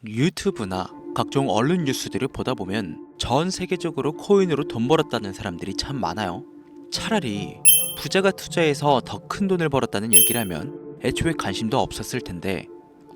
유튜브나 각종 언론 뉴스들을 보다 보면 전 세계적으로 코인으로 돈 벌었다는 사람들이 참 많아요. 차라리 부자가 투자해서 더 큰 돈을 벌었다는 얘기를 하면 애초에 관심도 없었을 텐데,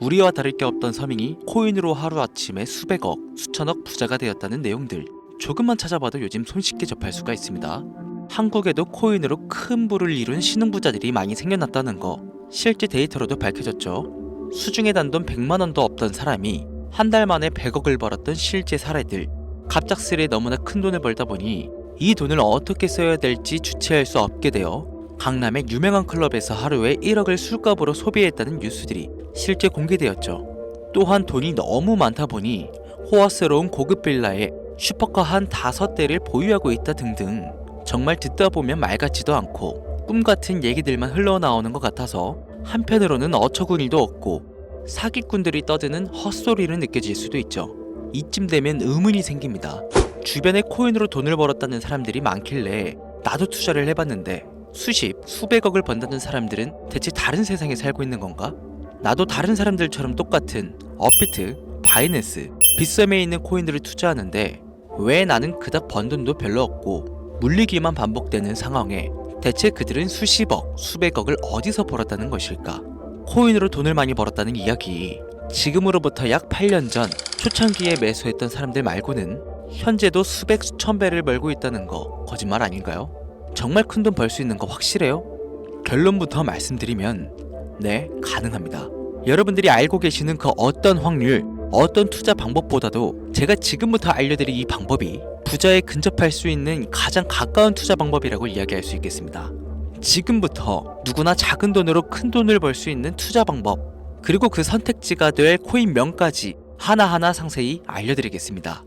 우리와 다를 게 없던 서민이 코인으로 하루아침에 수백억, 수천억 부자가 되었다는 내용들, 조금만 찾아봐도 요즘 손쉽게 접할 수가 있습니다. 한국에도 코인으로 큰 부를 이룬 신흥부자들이 많이 생겨났다는 거 실제 데이터로도 밝혀졌죠. 수중에 단돈 100만원도 없던 사람이 한 달 만에 100억을 벌었던 실제 사례들. 갑작스레 너무나 큰 돈을 벌다 보니 이 돈을 어떻게 써야 될지 주체할 수 없게 되어 강남의 유명한 클럽에서 하루에 1억을 술값으로 소비했다는 뉴스들이 실제 공개되었죠. 또한 돈이 너무 많다 보니 호화스러운 고급 빌라에 슈퍼카 한 5대를 보유하고 있다 등등, 정말 듣다 보면 말 같지도 않고 꿈 같은 얘기들만 흘러나오는 것 같아서 한편으로는 어처구니도 없고 사기꾼들이 떠드는 헛소리로 느껴질 수도 있죠. 이쯤 되면 의문이 생깁니다. 주변에 코인으로 돈을 벌었다는 사람들이 많길래 나도 투자를 해봤는데 수십, 수백억을 번다는 사람들은 대체 다른 세상에 살고 있는 건가? 나도 다른 사람들처럼 똑같은 업비트, 바이낸스, 빗썸에 있는 코인들을 투자하는데 왜 나는 그닥 번 돈도 별로 없고 물리기만 반복되는 상황에 대체 그들은 수십억, 수백억을 어디서 벌었다는 것일까? 코인으로 돈을 많이 벌었다는 이야기, 지금으로부터 약 8년 전 초창기에 매수했던 사람들 말고는 현재도 수백 수천 배를 벌고 있다는 거 거짓말 아닌가요? 정말 큰 돈 벌 수 있는 거 확실해요? 결론부터 말씀드리면 네, 가능합니다. 여러분들이 알고 계시는 그 어떤 확률, 어떤 투자 방법보다도 제가 지금부터 알려드릴 이 방법이 부자에 근접할 수 있는 가장 가까운 투자 방법이라고 이야기할 수 있겠습니다. 지금부터 누구나 작은 돈으로 큰 돈을 벌 수 있는 투자 방법, 그리고 그 선택지가 될 코인명까지 하나하나 상세히 알려드리겠습니다.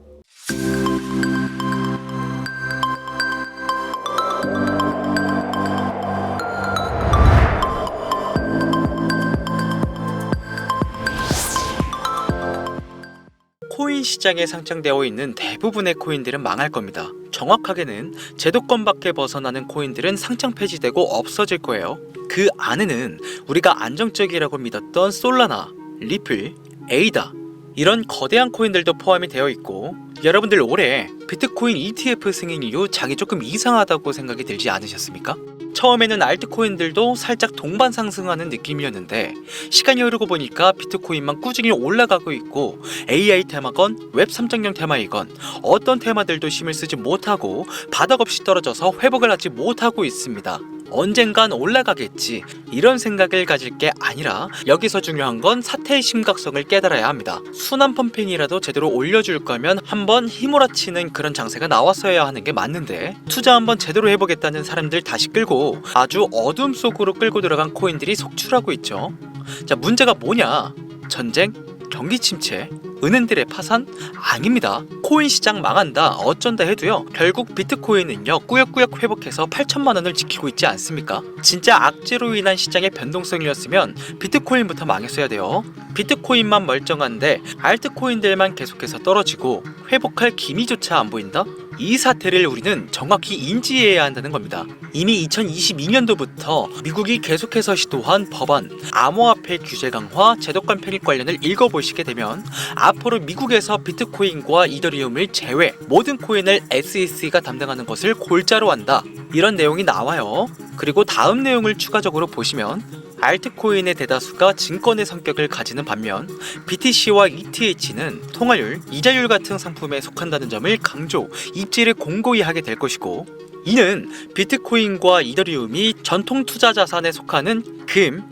코인 시장에 상장되어 있는 대부분의 코인들은 망할 겁니다. 정확하게는 제도권 밖에 벗어나는 코인들은 상장 폐지되고 없어질 거예요. 그 안에는 우리가 안정적이라고 믿었던 솔라나, 리플, 에이다, 이런 거대한 코인들도 포함이 되어 있고, 여러분들 올해 비트코인 ETF 승인 이후 장이 조금 이상하다고 생각이 들지 않으셨습니까? 처음에는 알트코인들도 살짝 동반 상승하는 느낌이었는데 시간이 흐르고 보니까 비트코인만 꾸준히 올라가고 있고, AI 테마건 웹 3.0 테마이건 어떤 테마들도 힘을 쓰지 못하고 바닥 없이 떨어져서 회복을 하지 못하고 있습니다. 언젠간 올라가겠지, 이런 생각을 가질 게 아니라 여기서 중요한 건 사태의 심각성을 깨달아야 합니다. 순환 펌핑이라도 제대로 올려줄 거면 한번 휘몰아치는 그런 장세가 나왔어야 하는 게 맞는데, 투자 한번 제대로 해보겠다는 사람들 다시 끌고 아주 어둠 속으로 끌고 들어간 코인들이 속출하고 있죠. 자, 문제가 뭐냐? 전쟁? 경기 침체? 은행들의 파산? 아닙니다. 코인 시장 망한다, 어쩐다 해도요, 결국 비트코인은요 꾸역꾸역 회복해서 8천만 원을 지키고 있지 않습니까? 진짜 악재로 인한 시장의 변동성이었으면 비트코인부터 망했어야 돼요. 비트코인만 멀쩡한데 알트코인들만 계속해서 떨어지고 회복할 기미조차 안 보인다? 이 사태를 우리는 정확히 인지해야 한다는 겁니다. 이미 2022년도부터 미국이 계속해서 시도한 법안, 암호화폐 규제 강화, 제도권 편입 관련을 읽어보시게 되면 앞으로 미국에서 비트코인과 이더리움을 제외 모든 코인을 SEC가 담당하는 것을 골자로 한다, 이런 내용이 나와요. 그리고 다음 내용을 추가적으로 보시면 알트코인의 대다수가 증권의 성격을 가지는 반면 BTC와 ETH는 통화율, 이자율 같은 상품에 속한다는 점을 강조, 입지를 공고히 하게 될 것이고, 이는 비트코인과 이더리움이 전통 투자 자산에 속하는 금,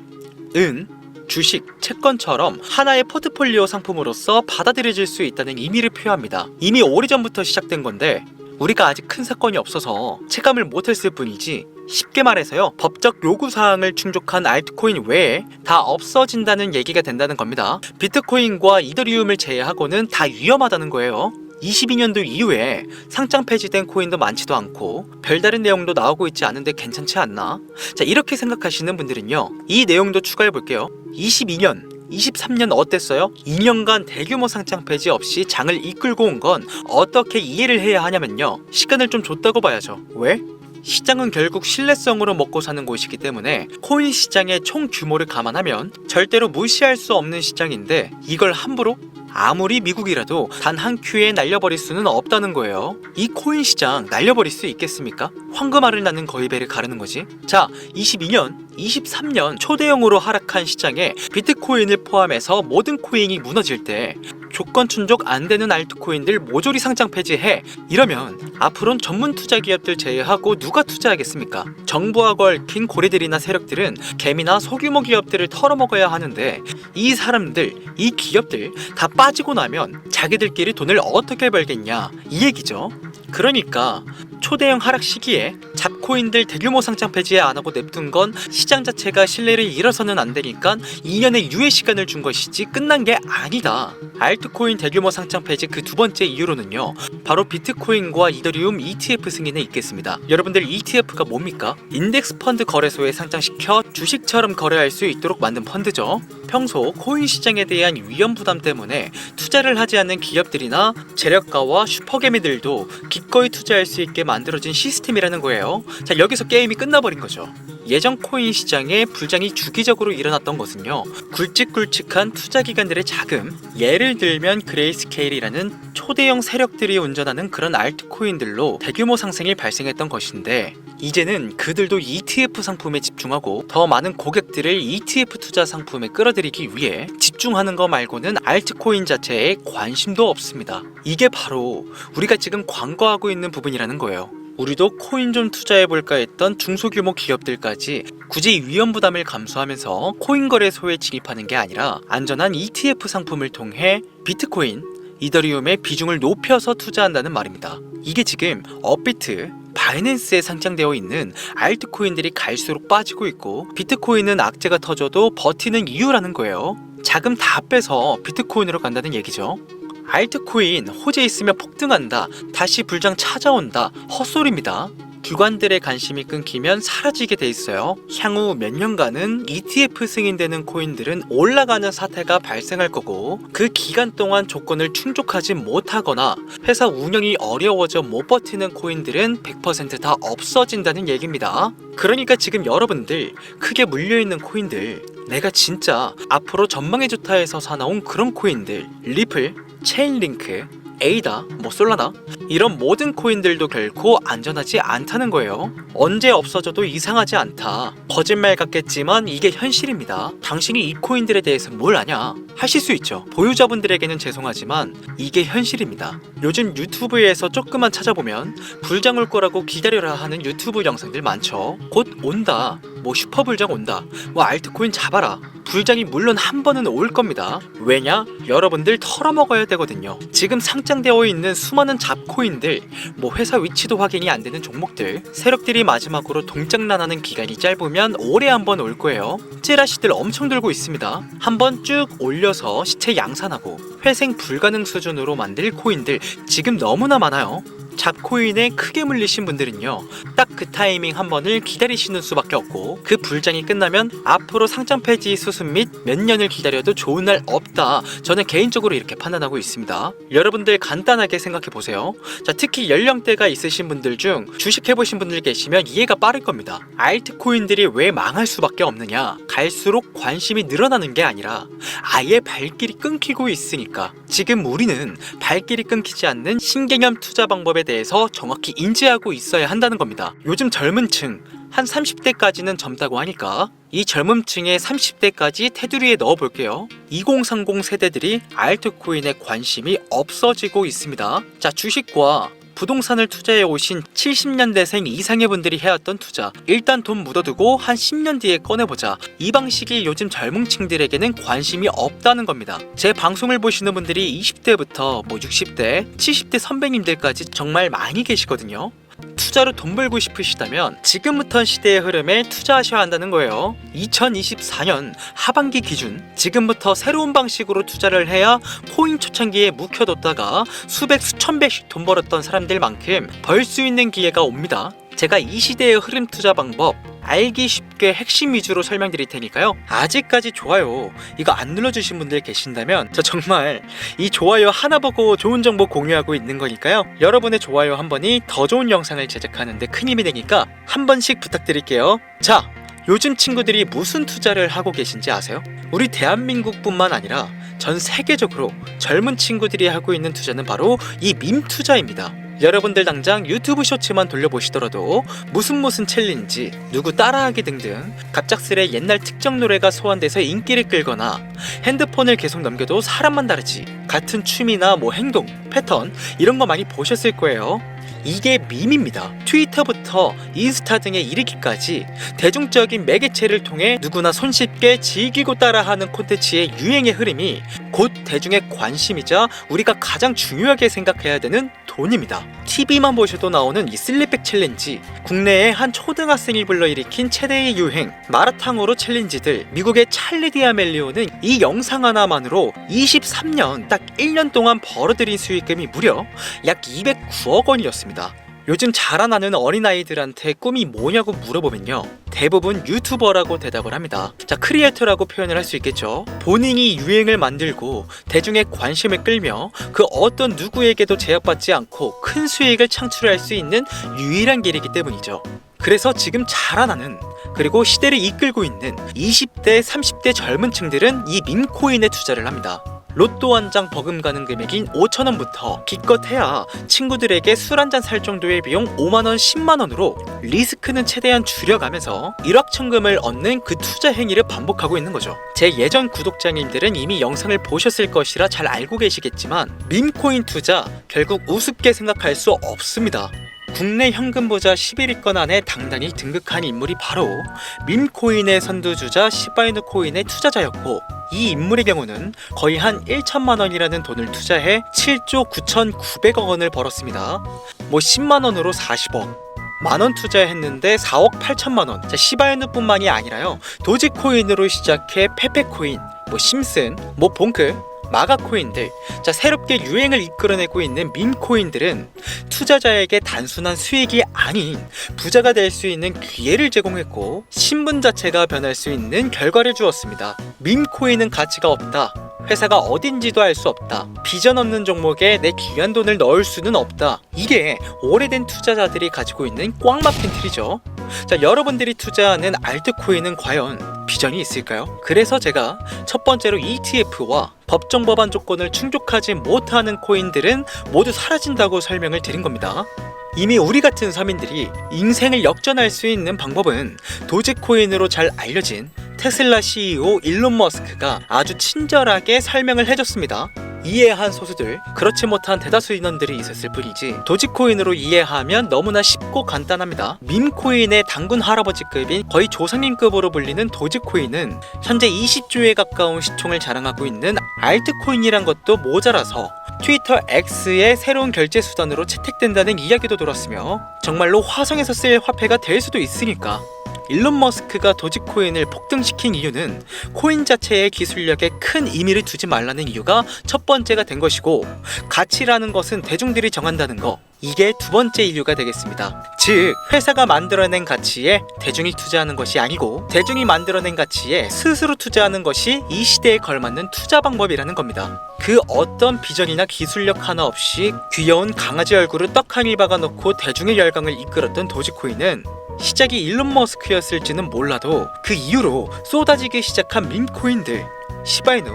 은, 주식, 채권처럼 하나의 포트폴리오 상품으로서 받아들여질 수 있다는 의미를 표합니다. 이미 오래전부터 시작된 건데 우리가 아직 큰 사건이 없어서 체감을 못했을 뿐이지, 쉽게 말해서요, 법적 요구사항을 충족한 알트코인 외에 다 없어진다는 얘기가 된다는 겁니다. 비트코인과 이더리움을 제외하고는 다 위험하다는 거예요. 22년도 이후에 상장 폐지된 코인도 많지도 않고 별다른 내용도 나오고 있지 않은데 괜찮지 않나? 자, 이렇게 생각하시는 분들은요, 이 내용도 추가해 볼게요. 22년, 23년 어땠어요? 2년간 대규모 상장 폐지 없이 장을 이끌고 온 건 어떻게 이해를 해야 하냐면요, 시간을 좀 줬다고 봐야죠. 왜? 시장은 결국 신뢰성으로 먹고 사는 곳이기 때문에 코인 시장의 총 규모를 감안하면 절대로 무시할 수 없는 시장인데 이걸 함부로 아무리 미국이라도 단 한 큐에 날려버릴 수는 없다는 거예요. 이 코인 시장 날려버릴 수 있겠습니까? 황금알을 낳는 거위배를 가르는 거지. 자, 22년, 23년 초대형으로 하락한 시장에 비트코인을 포함해서 모든 코인이 무너질 때 조건 충족 안 되는 알트코인들 모조리 상장 폐지해. 이러면 앞으로는 전문 투자 기업들 제외하고 누가 투자하겠습니까? 정부하고 얽힌 고리들이나 세력들은 개미나 소규모 기업들을 털어먹어야 하는데 이 사람들, 이 기업들 다 빠지고 나면 자기들끼리 돈을 어떻게 벌겠냐 이 얘기죠. 그러니까 초대형 하락 시기에 잡코인들 대규모 상장 폐지 안 하고 냅둔 건 시장 자체가 신뢰를 잃어서는 안 되니까 2년의 유예 시간을 준 것이지 끝난 게 아니다. 알트코인 대규모 상장 폐지 그 두 번째 이유로는요, 바로 비트코인과 이더리움 ETF 승인에 있겠습니다. 여러분들 ETF가 뭡니까? 인덱스 펀드 거래소에 상장시켜 주식처럼 거래할 수 있도록 만든 펀드죠. 평소 코인 시장에 대한 위험 부담 때문에 투자를 하지 않는 기업들이나 재력가와 슈퍼개미들도 기꺼이 투자할 수 있게 만들어진 시스템이라는 거예요. 자, 여기서 게임이 끝나버린 거죠. 예전 코인 시장에 불장이 주기적으로 일어났던 것은요, 굵직굵직한 투자기관들의 자금, 예를 들면 그레이스케일이라는 초대형 세력들이 운전하는 그런 알트코인들로 대규모 상승이 발생했던 것인데, 이제는 그들도 ETF 상품에 집중하고 더 많은 고객들을 ETF 투자 상품에 끌어들이기 위해 집중하는 거 말고는 알트코인 자체에 관심도 없습니다. 이게 바로 우리가 지금 광고하고 있는 부분이라는 거예요. 우리도 코인 좀 투자해볼까 했던 중소규모 기업들까지 굳이 위험 부담을 감수하면서 코인 거래소에 진입하는 게 아니라 안전한 ETF 상품을 통해 비트코인, 이더리움의 비중을 높여서 투자한다는 말입니다. 이게 지금 업비트, 바이낸스에 상장되어 있는 알트코인들이 갈수록 빠지고 있고, 비트코인은 악재가 터져도 버티는 이유라는 거예요. 자금 다 빼서 비트코인으로 간다는 얘기죠. 알트코인 호재 있으면 폭등한다, 다시 불장 찾아온다, 헛소리입니다. 기관들의 관심이 끊기면 사라지게 돼 있어요. 향후 몇 년간은 ETF 승인되는 코인들은 올라가는 사태가 발생할 거고, 그 기간 동안 조건을 충족하지 못하거나 회사 운영이 어려워져 못 버티는 코인들은 100% 다 없어진다는 얘기입니다. 그러니까 지금 여러분들 크게 물려있는 코인들, 내가 진짜 앞으로 전망이 좋다 해서 사나온 그런 코인들, 리플, 체인링크, 에이다, 솔라나, 이런 모든 코인들도 결코 안전하지 않다는 거예요. 언제 없어져도 이상하지 않다. 거짓말 같겠지만 이게 현실입니다. 당신이 이 코인들에 대해서 뭘 아냐? 하실 수 있죠. 보유자분들에게는 죄송하지만 이게 현실입니다. 요즘 유튜브에서 조금만 찾아보면 불장 올 거라고 기다려라 하는 유튜브 영상들 많죠. 곧 온다, 슈퍼 불장 온다, 알트코인 잡아라. 불장이 물론 한 번은 올 겁니다. 왜냐? 여러분들 털어먹어야 되거든요. 지금 상장되어 있는 수많은 잡코인들, 회사 위치도 확인이 안 되는 종목들, 세력들이 마지막으로 동장난하는 기간이 짧으면 올해 한 번 올 거예요. 찌라시들 엄청 들고 있습니다. 한번 쭉 올려서 시체 양산하고 회생 불가능 수준으로 만들 코인들 지금 너무나 많아요. 잡코인에 크게 물리신 분들은요, 딱 그 타이밍 한 번을 기다리시는 수밖에 없고, 그 불장이 끝나면 앞으로 상장 폐지 수순 및 몇 년을 기다려도 좋은 날 없다, 저는 개인적으로 이렇게 판단하고 있습니다. 여러분들 간단하게 생각해 보세요. 자, 특히 연령대가 있으신 분들 중 주식해보신 분들 계시면 이해가 빠를 겁니다. 알트코인들이 왜 망할 수밖에 없느냐? 갈수록 관심이 늘어나는 게 아니라 아예 발길이 끊기고 있으니까. 지금 우리는 발길이 끊기지 않는 신개념 투자 방법에 대해서 정확히 인지하고 있어야 한다는 겁니다. 요즘 젊은 층, 한 30대까지는 젊다고 하니까 이 젊은 층의 30대까지 테두리에 넣어볼게요. 2030 세대들이 알트코인에 관심이 없어지고 있습니다. 자, 주식과 부동산을 투자해 오신 70년대생 이상의 분들이 해왔던 투자, 일단 돈 묻어두고 한 10년 뒤에 꺼내보자, 이 방식이 요즘 젊은 층들에게는 관심이 없다는 겁니다. 제 방송을 보시는 분들이 20대부터 60대, 70대 선배님들까지 정말 많이 계시거든요. 투자로 돈 벌고 싶으시다면 지금부터 시대의 흐름에 투자하셔야 한다는 거예요. 2024년 하반기 기준 지금부터 새로운 방식으로 투자를 해야 코인 초창기에 묵혀뒀다가 수백 수천 배씩 돈 벌었던 사람들만큼 벌 수 있는 기회가 옵니다. 제가 이 시대의 흐름 투자 방법 알기 쉽게 핵심 위주로 설명드릴 테니까요. 아직까지 좋아요 이거 안 눌러주신 분들 계신다면 저 정말 이 좋아요 하나 보고 좋은 정보 공유하고 있는 거니까요. 여러분의 좋아요 한 번이 더 좋은 영상을 제작하는데 큰 힘이 되니까 한 번씩 부탁드릴게요. 자, 요즘 친구들이 무슨 투자를 하고 계신지 아세요? 우리 대한민국뿐만 아니라 전 세계적으로 젊은 친구들이 하고 있는 투자는 바로 이 밈 투자입니다. 여러분들 당장 유튜브 쇼츠만 돌려보시더라도 무슨 챌린지, 누구 따라하기 등등 갑작스레 옛날 특정 노래가 소환돼서 인기를 끌거나 핸드폰을 계속 넘겨도 사람만 다르지 같은 취미나 행동, 패턴 이런 거 많이 보셨을 거예요. 이게 밈입니다. 트위터부터 인스타 등에 이르기까지 대중적인 매개체를 통해 누구나 손쉽게 즐기고 따라하는 콘텐츠의 유행의 흐름이 곧 대중의 관심이자 우리가 가장 중요하게 생각해야 되는 돈입니다. TV만 보셔도 나오는 이 슬립백 챌린지, 국내의 한 초등학생이 불러일으킨 최대의 유행, 마라탕으로 챌린지들, 미국의 찰리 디아멜리오는 이 영상 하나만으로 23년 딱 1년 동안 벌어들인 수익금이 무려 약 209억 원이었습니다. 요즘 자라나는 어린아이들한테 꿈이 뭐냐고 물어보면요, 대부분 유튜버라고 대답을 합니다. 자, 크리에이터라고 표현을 할 수 있겠죠. 본인이 유행을 만들고 대중의 관심을 끌며 그 어떤 누구에게도 제약받지 않고 큰 수익을 창출할 수 있는 유일한 길이기 때문이죠. 그래서 지금 자라나는, 그리고 시대를 이끌고 있는 20대, 30대 젊은 층들은 이 밈코인에 투자를 합니다. 로또 한 장 버금가는 금액인 5,000원부터 기껏해야 친구들에게 술 한잔 살 정도의 비용 5만원, 10만원으로 리스크는 최대한 줄여가면서 일확천금을 얻는 그 투자 행위를 반복하고 있는 거죠. 제 예전 구독자님들은 이미 영상을 보셨을 것이라 잘 알고 계시겠지만 밈코인 투자 결국 우습게 생각할 수 없습니다. 국내 현금 부자 11위권 안에 당당히 등극한 인물이 바로 밈코인의 선두주자 시바이누 코인의 투자자였고, 이 인물의 경우는 거의 한 1천만원이라는 돈을 투자해 7조 9,900억 원을 벌었습니다. 10만원으로 40억, 만원 투자했는데 4억 8천만원. 자, 시바이누뿐만이 아니라요, 도지코인으로 시작해 페페코인, 심슨, 봉크, 마가코인들, 자, 새롭게 유행을 이끌어내고 있는 밈코인들은 투자자에게 단순한 수익이 아닌 부자가 될 수 있는 기회를 제공했고, 신분 자체가 변할 수 있는 결과를 주었습니다. 밈코인은 가치가 없다, 회사가 어딘지도 알 수 없다, 비전 없는 종목에 내 귀한 돈을 넣을 수는 없다, 이게 오래된 투자자들이 가지고 있는 꽉 막힌 틀이죠. 자, 여러분들이 투자하는 알트코인은 과연 비전이 있을까요? 그래서 제가 첫 번째로 ETF와 법정 법안 조건을 충족하지 못하는 코인들은 모두 사라진다고 설명을 드린 겁니다. 이미 우리 같은 서민들이 인생을 역전할 수 있는 방법은 도지코인으로 잘 알려진 테슬라 CEO 일론 머스크가 아주 친절하게 설명을 해줬습니다. 이해한 소수들, 그렇지 못한 대다수 인원들이 있었을 뿐이지 도지코인으로 이해하면 너무나 쉽고 간단합니다. 밈코인의 당군 할아버지급인 거의 조상님급으로 불리는 도지코인은 현재 20조에 가까운 시총을 자랑하고 있는 알트코인이란 것도 모자라서 트위터 X의 새로운 결제 수단으로 채택된다는 이야기도 들었으며, 정말로 화성에서 쓸 화폐가 될 수도 있으니까 일론 머스크가 도지코인을 폭등시킨 이유는 코인 자체의 기술력에 큰 의미를 두지 말라는 이유가 첫 번째가 된 것이고, 가치라는 것은 대중들이 정한다는 거, 이게 두 번째 이유가 되겠습니다. 즉, 회사가 만들어낸 가치에 대중이 투자하는 것이 아니고 대중이 만들어낸 가치에 스스로 투자하는 것이 이 시대에 걸맞는 투자 방법이라는 겁니다. 그 어떤 비전이나 기술력 하나 없이 귀여운 강아지 얼굴을 떡하니 박아놓고 대중의 열광을 이끌었던 도지코인은 시작이 일론 머스크였을지는 몰라도 그 이후로 쏟아지기 시작한 밈코인들, 시바이누,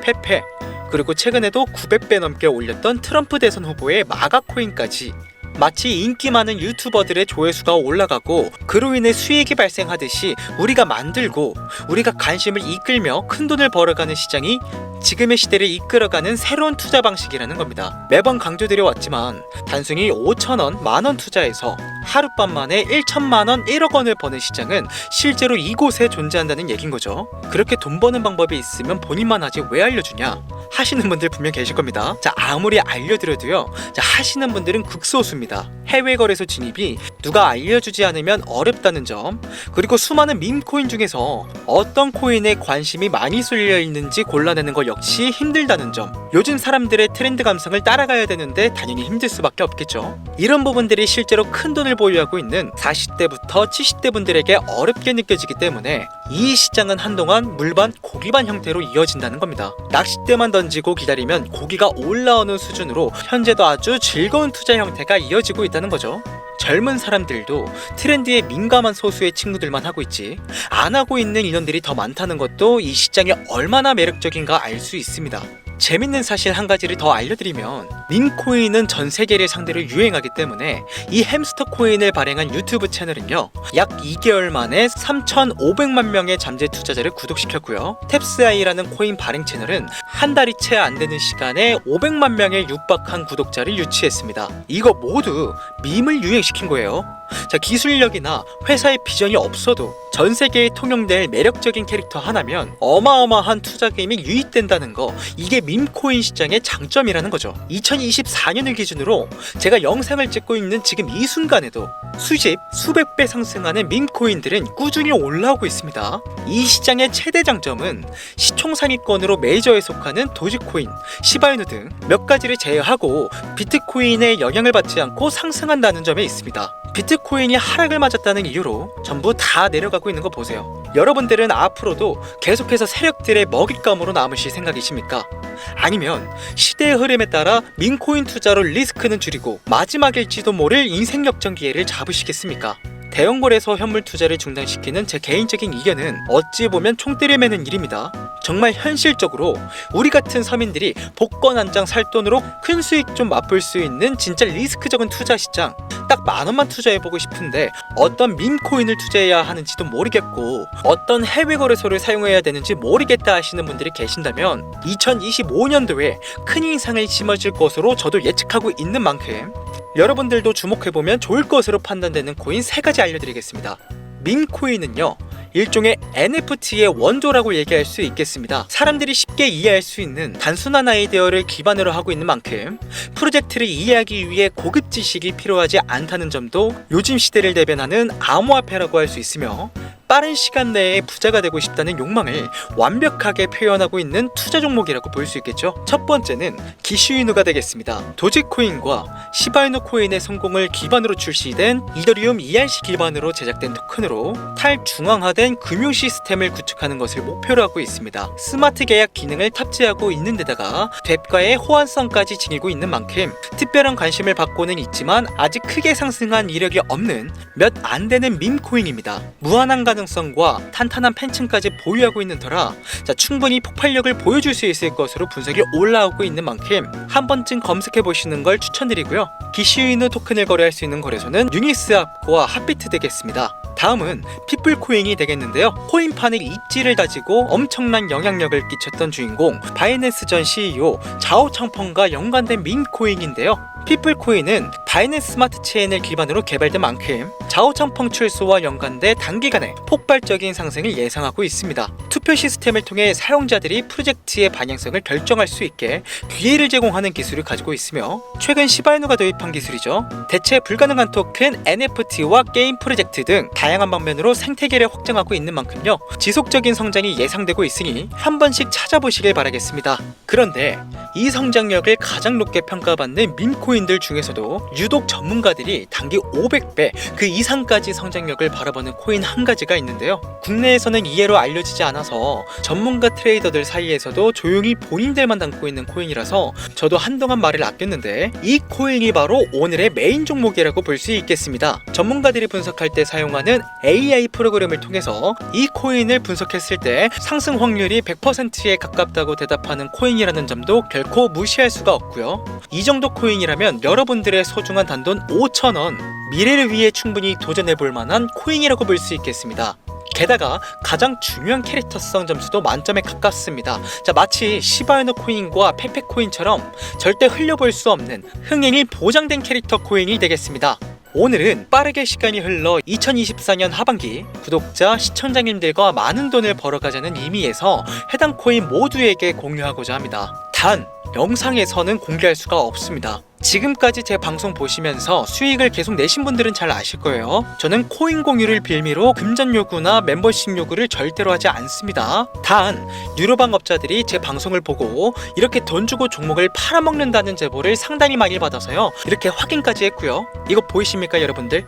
페페, 그리고 최근에도 900배 넘게 올렸던 트럼프 대선 후보의 마가코인까지 마치 인기 많은 유튜버들의 조회수가 올라가고 그로 인해 수익이 발생하듯이 우리가 만들고 우리가 관심을 이끌며 큰돈을 벌어가는 시장이 지금의 시대를 이끌어가는 새로운 투자 방식이라는 겁니다. 매번 강조드려왔지만 단순히 5천원, 만원 투자해서 하룻밤 만에 1천만원, 1억 원을 버는 시장은 실제로 이곳에 존재한다는 얘긴 거죠. 그렇게 돈 버는 방법이 있으면 본인만 하지 왜 알려주냐 하시는 분들 분명 계실 겁니다. 자, 아무리 알려드려도요, 자, 하시는 분들은 극소수입니다. 해외 거래소 진입이 누가 알려주지 않으면 어렵다는 점, 그리고 수많은 밈코인 중에서 어떤 코인에 관심이 많이 쏠려 있는지 골라내는 것 역시 힘들다는 점, 요즘 사람들의 트렌드 감성을 따라가야 되는데 당연히 힘들 수밖에 없겠죠. 이런 부분들이 실제로 큰 돈을 보유하고 있는 40대부터 70대 분들에게 어렵게 느껴지기 때문에 이 시장은 한동안 물반 고기반 형태로 이어진다는 겁니다. 낚싯대만 던지고 기다리면 고기가 올라오는 수준으로 현재도 아주 즐거운 투자 형태가 이어지고 있다는 거죠. 젊은 사람들도 트렌드에 민감한 소수의 친구들만 하고 있지 안 하고 있는 인원들이 더 많다는 것도 이 시장이 얼마나 매력적인가 알 수 있습니다. 재밌는 사실 한 가지를 더 알려드리면 밈코인은 전 세계를 상대로 유행하기 때문에 이 햄스터 코인을 발행한 유튜브 채널은요 약 2개월 만에 3,500만 명의 잠재 투자자를 구독시켰고요. 탭스아이라는 코인 발행 채널은 한 달이 채 안 되는 시간에 500만 명에 육박한 구독자를 유치했습니다. 이거 모두 밈을 유행시킨 거예요. 자, 기술력이나 회사의 비전이 없어도 전 세계에 통용될 매력적인 캐릭터 하나면 어마어마한 투자 게임이 유입된다는 거, 이게 밈코인 시장의 장점이라는 거죠. 2024년을 기준으로 제가 영상을 찍고 있는 지금 이 순간에도 수십, 수백 배 상승하는 밈코인들은 꾸준히 올라오고 있습니다. 이 시장의 최대 장점은 시총 상위권으로 메이저에 속하는 도지코인, 시바이누 등 몇 가지를 제외하고 비트코인의 영향을 받지 않고 상승한다는 점에 있습니다. 비트코인이 하락을 맞았다는 이유로 전부 다 내려가고 있는 거 보세요. 여러분들은 앞으로도 계속해서 세력들의 먹잇감으로 남으실 생각이십니까? 아니면 시대의 흐름에 따라 밈코인 투자로 리스크는 줄이고 마지막일지도 모를 인생 역전 기회를 잡으시겠습니까? 대형거래소 현물 투자를 중단시키는 제 개인적인 의견은 어찌 보면 총대를 매는 일입니다. 정말 현실적으로 우리 같은 서민들이 복권 한 장 살 돈으로 큰 수익 좀 맛볼 수 있는 진짜 리스크적인 투자 시장, 딱 10,000원만 투자해보고 싶은데 어떤 밈코인을 투자해야 하는지도 모르겠고 어떤 해외 거래소를 사용해야 되는지 모르겠다 하시는 분들이 계신다면 2025년도에 큰 인상을 심어질 것으로 저도 예측하고 있는 만큼 여러분들도 주목해보면 좋을 것으로 판단되는 코인 3가지 알려드리겠습니다. 밈코인은요 일종의 NFT의 원조라고 얘기할 수 있겠습니다. 사람들이 쉽게 이해할 수 있는 단순한 아이디어를 기반으로 하고 있는 만큼 프로젝트를 이해하기 위해 고급 지식이 필요하지 않다는 점도 요즘 시대를 대변하는 암호화폐라고 할 수 있으며 빠른 시간 내에 부자가 되고 싶다는 욕망을 완벽하게 표현하고 있는 투자 종목이라고 볼 수 있겠죠. 첫 번째는 기슈이누가 되겠습니다. 도지코인과 시바이누 코인의 성공을 기반으로 출시된 이더리움 ERC 기반으로 제작된 토큰으로 탈중앙화된 금융 시스템을 구축하는 것을 목표로 하고 있습니다. 스마트 계약 기능을 탑재하고 있는 데다가 뎁과의 호환성까지 지니고 있는 만큼 특별한 관심을 받고는 있지만 아직 크게 상승한 이력이 없는 몇 안 되는 밈코인입니다. 무한한 가능성과 탄탄한 팬층까지 보유하고 있는 터라 충분히 폭발력을 보여줄 수 있을 것으로 분석이 올라오고 있는 만큼 한 번쯤 검색해 보시는 걸 추천드리고요. 기슈이누 토큰을 거래할 수 있는 거래소는 유니스왑과 핫비트 되겠습니다. 다음은 피플코인이 되겠는데요. 코인판의 입지를 다지고 엄청난 영향력을 끼쳤던 주인공 바이낸스 전 CEO 자오창펑과 연관된 밈코인인데요. 피플코인은 바이낸스 스마트 체인을 기반으로 개발된 만큼 자오창펑 출소와 연관돼 단기간에 폭발적인 상승을 예상하고 있습니다. 투표 시스템을 통해 사용자들이 프로젝트의 방향성을 결정할 수 있게 기회를 제공하는 기술을 가지고 있으며 최근 시바이누가 도입한 기술이죠. 대체 불가능한 토큰, NFT와 게임 프로젝트 등 다양한 방면으로 생태계를 확장하고 있는 만큼요 지속적인 성장이 예상되고 있으니 한 번씩 찾아보시길 바라겠습니다. 그런데 이 성장력을 가장 높게 평가받는 밈코인들 중에서도 유독 전문가들이 단기 500배 그 이상까지 성장력을 바라보는 코인 한 가지가 있는데요. 국내에서는 이해로 알려지지 않아서 전문가 트레이더들 사이에서도 조용히 본인들만 담고 있는 코인이라서 저도 한동안 말을 아꼈는데 이 코인이 바로 오늘의 메인 종목이라고 볼 수 있겠습니다. 전문가들이 분석할 때 사용하는 AI 프로그램을 통해서 이 코인을 분석했을 때 상승 확률이 100%에 가깝다고 대답하는 코인이라는 점도 결코 무시할 수가 없고요. 이 정도 코인이라면 여러분들의 소중한 단돈 5,000원 미래를 위해 충분히 도전해볼 만한 코인이라고 볼 수 있겠습니다. 게다가 가장 중요한 캐릭터성 점수도 만점에 가깝습니다. 마치 시바이누 코인과 페페 코인처럼 절대 흘려볼 수 없는 흥행이 보장된 캐릭터 코인이 되겠습니다. 오늘은 빠르게 시간이 흘러 2024년 하반기 구독자, 시청자님들과 많은 돈을 벌어가자는 의미에서 해당 코인 모두에게 공유하고자 합니다. 단 영상에서는 공개할 수가 없습니다. 지금까지 제 방송 보시면서 수익을 계속 내신 분들은 잘 아실 거예요. 저는 코인 공유를 빌미로 금전 요구나 멤버십 요구를 절대로 하지 않습니다. 단 유료방업자들이 제 방송을 보고 이렇게 돈 주고 종목을 팔아먹는다는 제보를 상당히 많이 받아서요 이렇게 확인까지 했고요. 이거 보이십니까 여러분들?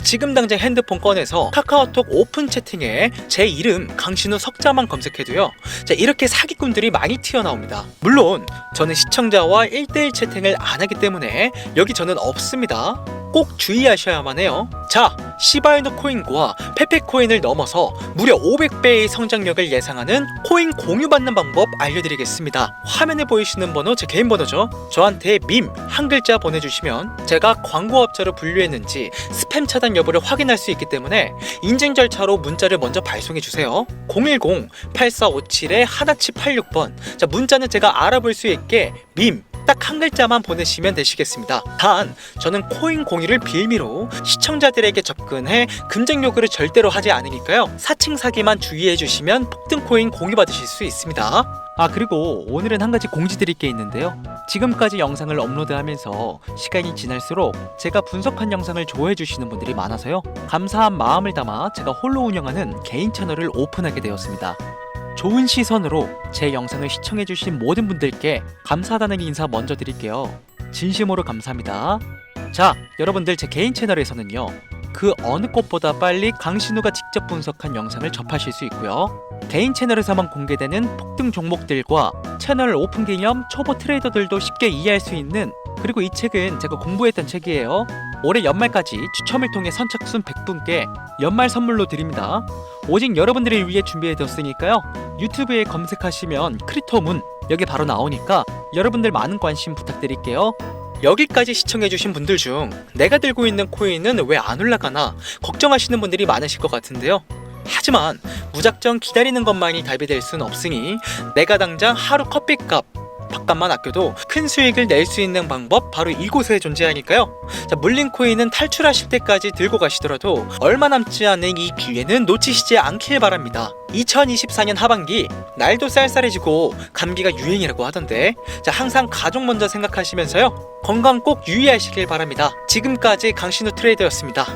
지금 당장 핸드폰 꺼내서 카카오톡 오픈 채팅에 제 이름 강신우 석자만 검색해도요 이렇게 사기꾼들이 많이 튀어나옵니다. 물론 저는 시청자와 1대1 채팅을 안 하기 때문에 여기 저는 없습니다. 꼭 주의하셔야만 해요. 자, 시바이누 코인과 페페 코인을 넘어서 무려 500배의 성장력을 예상하는 코인 공유받는 방법 알려드리겠습니다. 화면에 보이시는 번호 제 개인 번호죠. 저한테 밈 한 글자 보내주시면 제가 광고업자로 분류했는지 스팸 차단 여부를 확인할 수 있기 때문에 인증 절차로 문자를 먼저 발송해주세요. 010-8457-1786번. 자, 문자는 제가 알아볼 수 있게 밈 딱 한 글자만 보내시면 되시겠습니다. 단, 저는 코인 공유를 빌미로 시청자들에게 접근해 금전 요구를 절대로 하지 않으니까요. 사칭 사기만 주의해 주시면 폭등 코인 공유 받으실 수 있습니다. 그리고 오늘은 한 가지 공지 드릴 게 있는데요. 지금까지 영상을 업로드하면서 시간이 지날수록 제가 분석한 영상을 좋아해 주시는 분들이 많아서요. 감사한 마음을 담아 제가 홀로 운영하는 개인 채널을 오픈하게 되었습니다. 좋은 시선으로 제 영상을 시청해주신 모든 분들께 감사하다는 인사 먼저 드릴게요. 진심으로 감사합니다. 자, 여러분들 제 개인 채널에서는요, 그 어느 곳보다 빨리 강신우가 직접 분석한 영상을 접하실 수 있고요. 개인 채널에서만 공개되는 폭등 종목들과 채널 오픈 기념 초보 트레이더들도 쉽게 이해할 수 있는, 그리고 이 책은 제가 공부했던 책이에요. 올해 연말까지 추첨을 통해 선착순 100분께 연말 선물로 드립니다. 오직 여러분들을 위해 준비해뒀으니까요. 유튜브에 검색하시면 크립토문 여기 바로 나오니까 여러분들 많은 관심 부탁드릴게요. 여기까지 시청해주신 분들 중 내가 들고 있는 코인은 왜 안 올라가나 걱정하시는 분들이 많으실 것 같은데요. 하지만 무작정 기다리는 것만이 답이 될 수는 없으니 내가 당장 하루 커피값 밥값만 아껴도 큰 수익을 낼 수 있는 방법 바로 이곳에 존재하니까요. 자, 물린 코인은 탈출하실 때까지 들고 가시더라도 얼마 남지 않은 이 기회는 놓치시지 않길 바랍니다. 2024년 하반기 날도 쌀쌀해지고 감기가 유행이라고 하던데, 자, 항상 가족 먼저 생각하시면서요, 건강 꼭 유의하시길 바랍니다. 지금까지 강신우 트레이더였습니다.